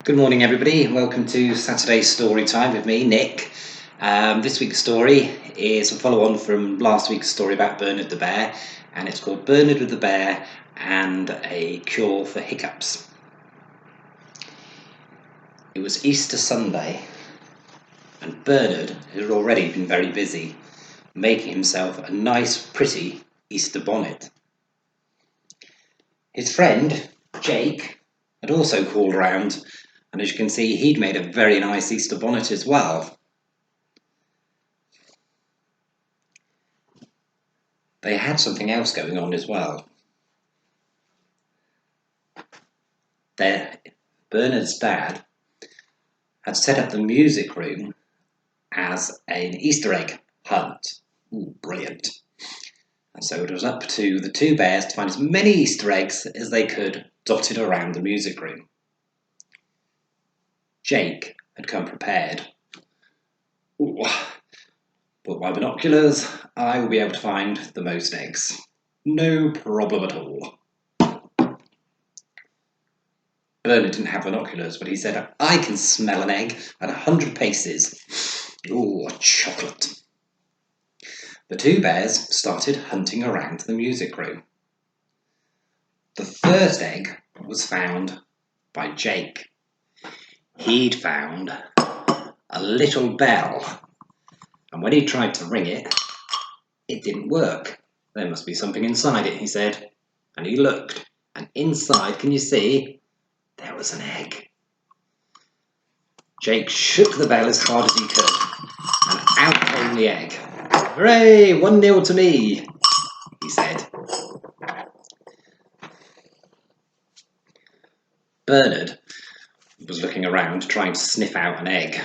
Good morning everybody, welcome to Saturday's story time with me, Nick. This week's story is a follow-on from last week's story about Bernard the Bear, and it's called Bernard with the Bear and a Cure for Hiccups. It was Easter Sunday, and Bernard had already been very busy making himself a nice, pretty Easter bonnet. His friend, Jake, had also called round, and as you can see, he'd made a very nice Easter bonnet as well. They had something else going on as well. Bernard's dad had set up the music room as an Easter egg hunt. Ooh, brilliant. And so it was up to the two bears to find as many Easter eggs as they could dotted around the music room. Jake had come prepared. Ooh, put my binoculars, I will be able to find the most eggs. No problem at all. Bernard didn't have binoculars, but he said, I can smell an egg at 100 paces. Ooh, chocolate. The two bears started hunting around the music room. The first egg was found by Jake. He'd found a little bell, and when he tried to ring it, it didn't work. There must be something inside it, he said, and he looked, and inside, can you see, there was an egg. Jake shook the bell as hard as he could, and out came the egg. Hooray, 1-0 to me, he said. Bernard was looking around trying to sniff out an egg.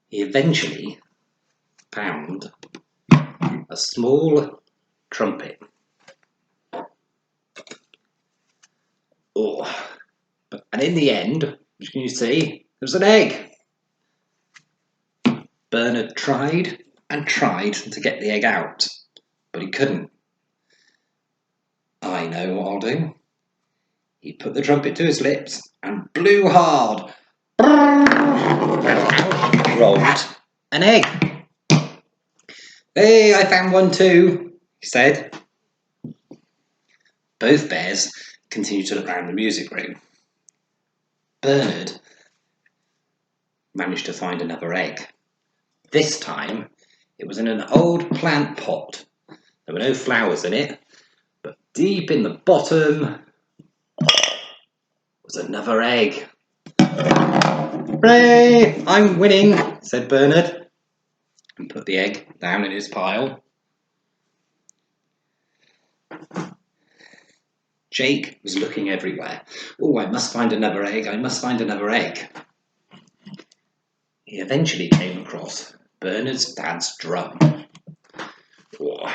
He eventually found a small trumpet. Oh, and in the end, as you can see, there's an egg. Bernard tried and tried to get the egg out, but he couldn't. I know what I'll do. He put the trumpet to his lips and blew hard. Out rolled an egg. Hey, I found one too, he said. Both bears continued to look around the music room. Bernard managed to find another egg. This time, it was in an old plant pot. There were no flowers in it, but deep in the bottom was another egg. Hooray! I'm winning, said Bernard, and put the egg down in his pile. Jake was looking everywhere. Oh, I must find another egg, I must find another egg. He eventually came across Bernard's dad's drum. Oh,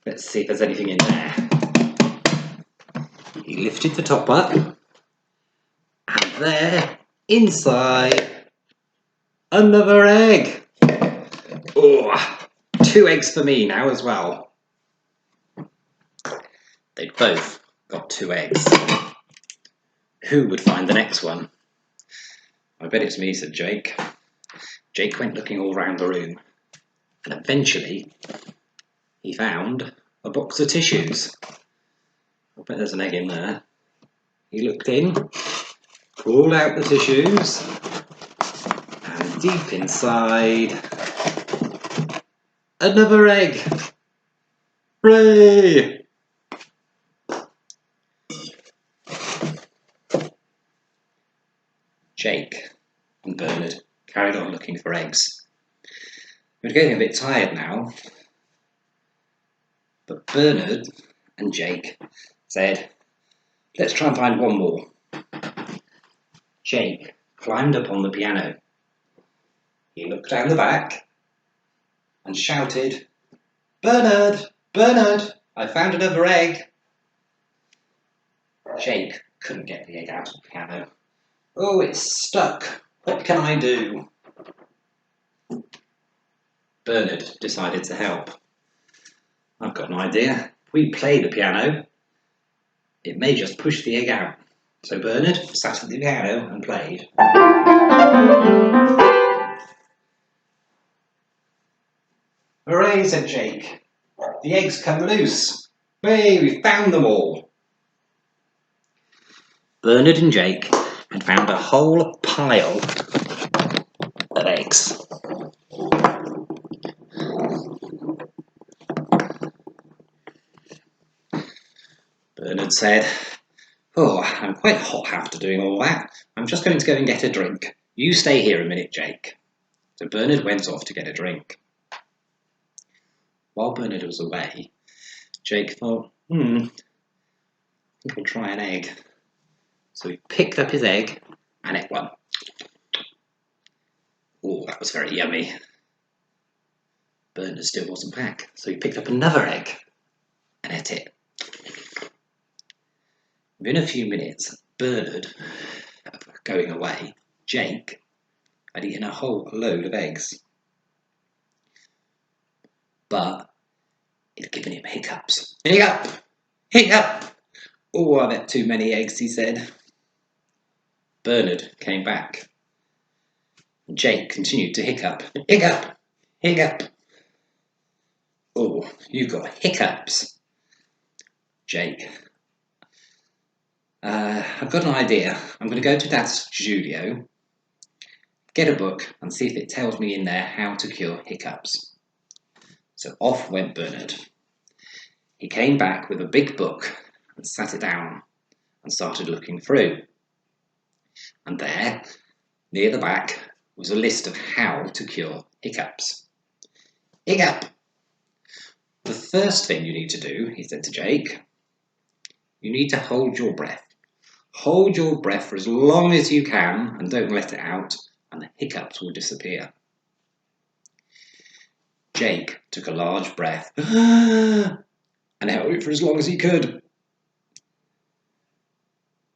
let's see if there's anything in there. He lifted the top up, and there, inside, another egg. Oh, 2 eggs for me now as well. They'd both got 2 eggs. Who would find the next one? I bet it's me, said Jake. Jake went looking all round the room, and eventually he found a box of tissues. I bet there's an egg in there. He looked in, pulled out the tissues, and deep inside, another egg. Hooray! Jake and Bernard carried on looking for eggs. They were getting a bit tired now, but Bernard and Jake said, let's try and find one more. Jake climbed up on the piano. He looked down the back and shouted, Bernard, Bernard, I found another egg. Jake couldn't get the egg out of the piano. Oh, it's stuck. What can I do? Bernard decided to help. I've got an idea. If we play the piano, it may just push the egg out. So Bernard sat at the piano and played. Hooray, said Jake. The eggs come loose. Hey, we found them all. Bernard and Jake had found a whole pile of eggs. Bernard said, "Oh, I'm quite hot after doing all that. I'm just going to go and get a drink. You stay here a minute, Jake." So Bernard went off to get a drink. While Bernard was away, Jake thought, I think I'll try an egg. So he picked up his egg and ate one. Oh, that was very yummy. Bernard still wasn't back, so he picked up another egg and ate it. Within a few minutes, Bernard, going away, Jake had eaten a whole load of eggs. But it had given him hiccups. Hiccup! Hiccup! Oh, I've had too many eggs, he said. Bernard came back. Jake continued to hiccup. Hiccup! Hiccup! Oh, you've got hiccups. Jake. I've got an idea. I'm going to go to Dad's studio, get a book, and see if it tells me in there how to cure hiccups. So off went Bernard. He came back with a big book and sat it down and started looking through. And there, near the back, was a list of how to cure hiccups. Hiccup! The first thing you need to do, he said to Jake, you need to hold your breath. Hold your breath for as long as you can and don't let it out, and the hiccups will disappear. Jake took a large breath and held it for as long as he could.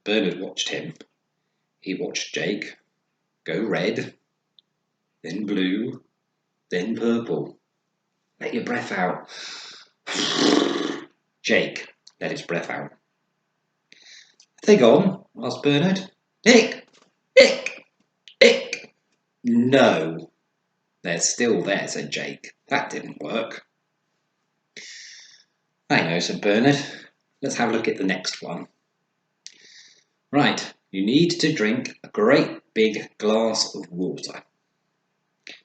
Bernard watched him. He watched Jake go red, then blue, then purple. Let your breath out. Jake let his breath out. Are they gone? Asked Bernard. Hick! Hick! Hick! No. They're still there, said Jake. That didn't work. I know, said Bernard. Let's have a look at the next one. Right, you need to drink a great big glass of water.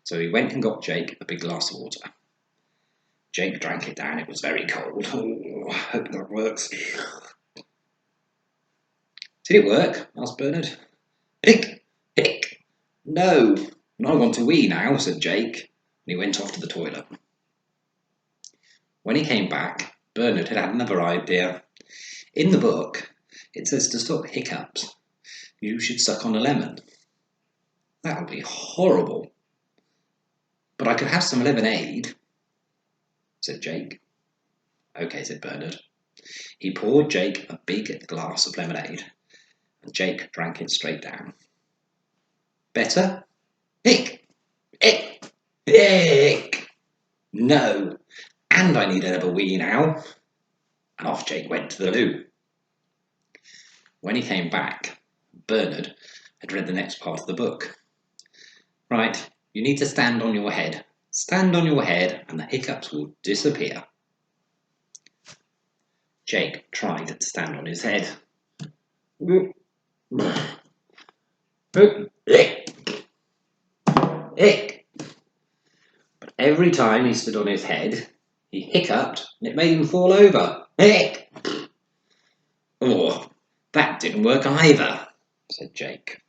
So he went and got Jake a big glass of water. Jake drank it down. It was very cold. Oh, I hope that works. Did it work? Asked Bernard. Hick! Hick! No, I want to wee now, said Jake, and he went off to the toilet. When he came back, Bernard had another idea. In the book, it says to stop hiccups, you should suck on a lemon. That would be horrible. But I could have some lemonade, said Jake. Okay, said Bernard. He poured Jake a big glass of lemonade, and Jake drank it straight down. Better? Hick! Hick! Hick! No, and I need another wee now. And off Jake went to the loo. When he came back, Bernard had read the next part of the book. Right, you need to stand on your head. Stand on your head and the hiccups will disappear. Jake tried to stand on his head. Hick! But every time he stood on his head, he hiccuped and it made him fall over. Hick! Oh, that didn't work either, said Jake.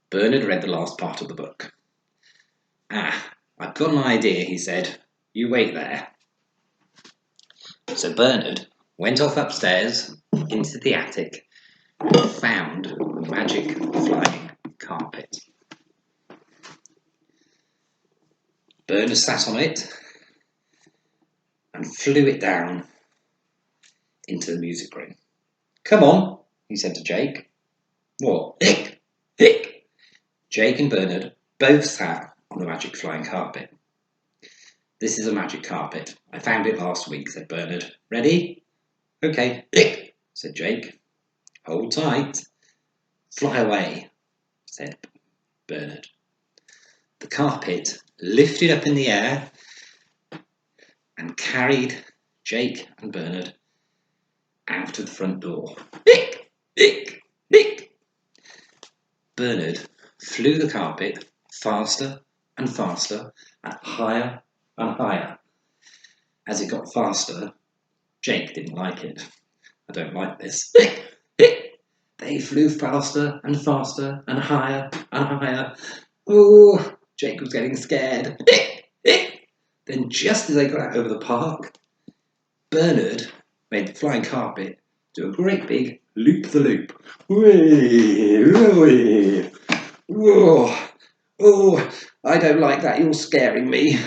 Bernard read the last part of the book. I've got an idea, he said. You wait there. So Bernard went off upstairs into the attic and found the magic flying carpet. Bernard sat on it and flew it down into the music room. Come on, he said to Jake. What? Hick! Hick! Jake and Bernard both sat on the magic flying carpet. This is a magic carpet. I found it last week, said Bernard. Ready? Okay. Hick! Said Jake. Hold tight. Fly away, said Bernard. The carpet lifted up in the air and carried Jake and Bernard out of the front door. Nick! Nick! Nick! Bernard flew the carpet faster and faster and higher and higher. As it got faster, Jake didn't like it. I don't like this. They flew faster and faster and higher and higher. Oh, Jake was getting scared. Then just as they got out over the park, Bernard made the flying carpet do a great big loop-the-loop. Whoa. Oh, I don't like that. You're scaring me,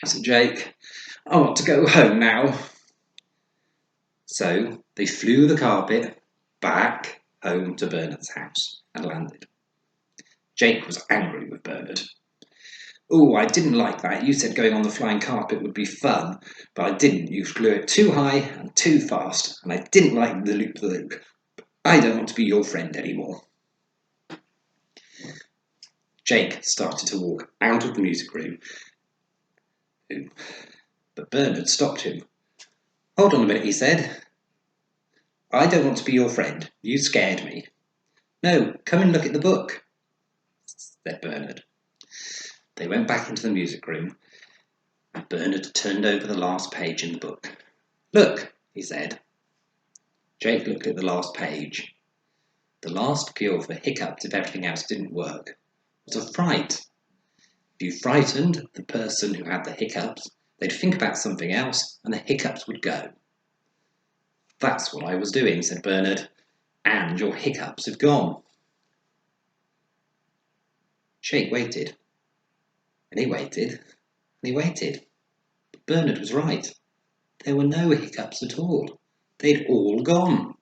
said Jake. I want to go home now. So they flew the carpet back home to Bernard's house and landed. Jake was angry with Bernard. Oh, I didn't like that. You said going on the flying carpet would be fun, but I didn't. You flew it too high and too fast, and I didn't like the loop-the-loop. I don't want to be your friend anymore. Jake started to walk out of the music room, but Bernard stopped him. Hold on a minute, he said. I don't want to be your friend. You scared me. No, come and look at the book, said Bernard. They went back into the music room, and Bernard turned over the last page in the book. Look, he said. Jake looked at the last page. The last cure for hiccups, if everything else didn't work, was a fright. If you frightened the person who had the hiccups, they'd think about something else, and the hiccups would go. That's what I was doing, said Bernard, and your hiccups have gone. Jake waited. And he waited, and he waited. But Bernard was right. There were no hiccups at all. They'd all gone.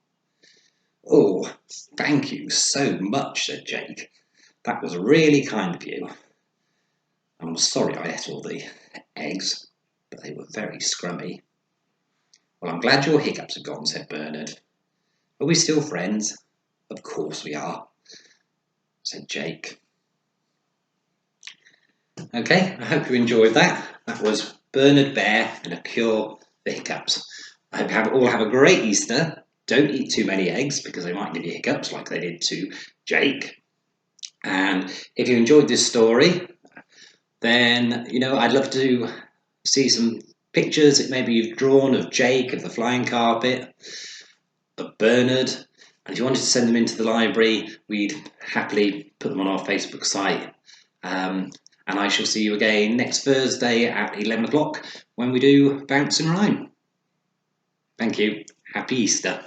Oh, thank you so much, said Jake. That was really kind of you. I'm sorry I ate all the eggs, but they were very scrummy. Well, I'm glad your hiccups are gone, said Bernard. Are we still friends? Of course we are, said Jake. Okay, I hope you enjoyed that. That was Bernard Bear and a cure for hiccups. I hope you all have a great Easter. Don't eat too many eggs because they might give you hiccups like they did to Jake. And if you enjoyed this story, then, I'd love to see some pictures that maybe you've drawn of Jake, of the flying carpet, of Bernard. And if you wanted to send them into the library, we'd happily put them on our Facebook site. And I shall see you again next Thursday at 11 o'clock when we do Bounce and Rhyme. Thank you. Happy Easter.